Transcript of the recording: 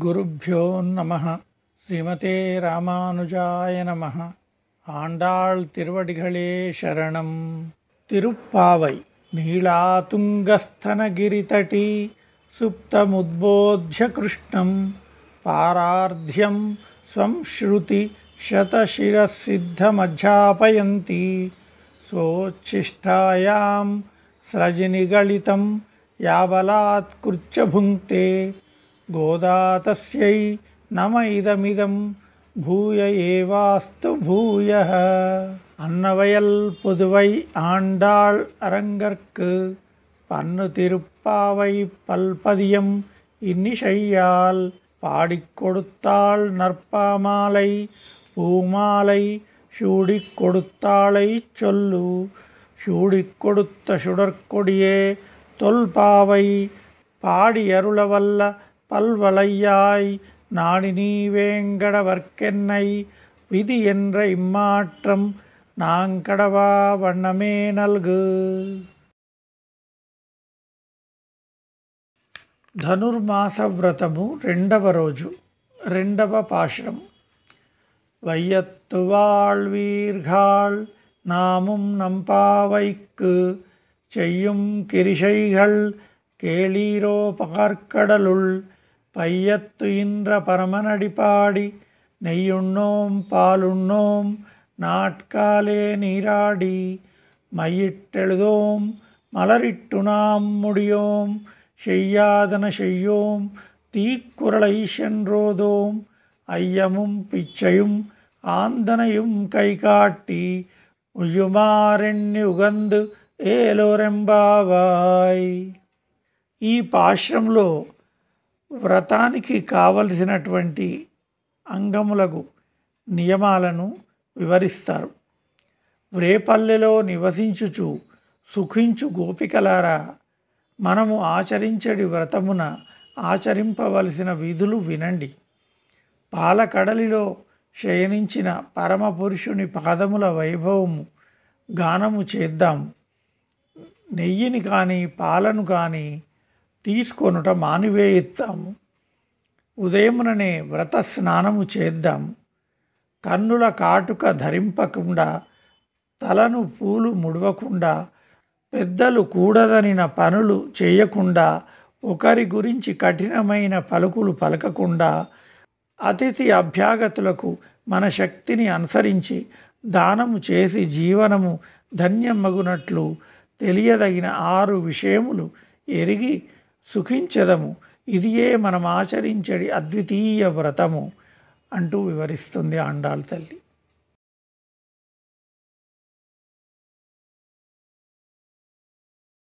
குருभ्यो நமः. ஸ்ரீமதே ராமானுஜாய நமः. ஆண்டாள் திருவடிகளே சரணம். திருப்பாவை. நீளாதுங்கஸ்தனகிரிதटी சுப்தமுத்போத்ய கிருஷ்ணம் பாரார்த்யம் ஸ்வம் ஸ்ருதி शतशिरसिद्धमध्यापयन्ती स्वोच्छिष्टायां स्रजनिगलितं याबलात्कृत्य भुङ्क्ते गोदा तस्यै नम इदमिदं भूय एवास्तु भूयः. அன்னவயல் புதுவை ஆண்டாள் அரங்கற்கு பன்னு திருப்பாவை பல்பதியம் இன்னிசையால் பாடிக் கொடுத்தாள் நற்பாமாலை பூமாலை சூடிக் கொடுத்தாளை சொல்லு. சூடிக் கொடுத்த சுடற்கொடியே தொல்பாவை பாடியருளவல்ல பல்வளையாய் நாடி நீ வேங்கடவர்க்கென்னை விதி என்ற இம்மாற்றம் நாங்கடவா வண்ணமே நல்கு. ధనుర్మాస వ్రతము రెండవ రోజు, రెండవ పాశురం. வையத்து வாழ்வீர்கள் நாமும் நம்பாவைக்கு செய்யும் கிரிசைகள் கேளீரோ பகற்கடலுள் பையத்து இன்ற பரமனடி பாடி நெய்யுண்ணோம் பாலுண்ணோம் நாட்காலே நீராடி மையிட்டெழுதோம் மலரிட்டு நாம் முடியோம் செய்யாதன செய்யோம் தீக்குறளை சென்றோதோம் ஐயமும் பிச்சையும் ஆந்தனையும் கைகாட்டி ఉయ్యుమారెన్ని ఉగందు ఏలోరెంబావాయ్. ఈ పాశ్రంలో వ్రతానికి కావలసినటువంటి అంగములకు నియమాలను వివరిస్తారు. వ్రేపల్లెలో నివసించుచు సుఖించు గోపికలారా, మనము ఆచరించడి వ్రతమున ఆచరింపవలసిన విధులు వినండి. పాలకడలిలో శయనించిన పరమపురుషుని పాదముల వైభవము గానము చేద్దాము. నెయ్యిని కానీ పాలను కానీ తీసుకొనుట మానివేయిస్తాము. ఉదయముననే వ్రత స్నానము చేద్దాము. కన్నుల కాటుక ధరింపకుండా, తలను పూలు ముడవకుండా, పెద్దలు కూడదనిన పనులు చేయకుండా, ఒకరి గురించి కఠినమైన పలుకులు పలకకుండా, అతిథి అభ్యాగతులకు మన శక్తిని అనుసరించి దానము చేసి జీవనము ధన్యమగునట్లు తెలియదగిన 6 విషయములు ఎరిగి సుఖించదము. ఇదియే మనం ఆచరించడి అద్వితీయ వ్రతము అంటూ వివరిస్తుంది ఆండాళ్ తల్లి.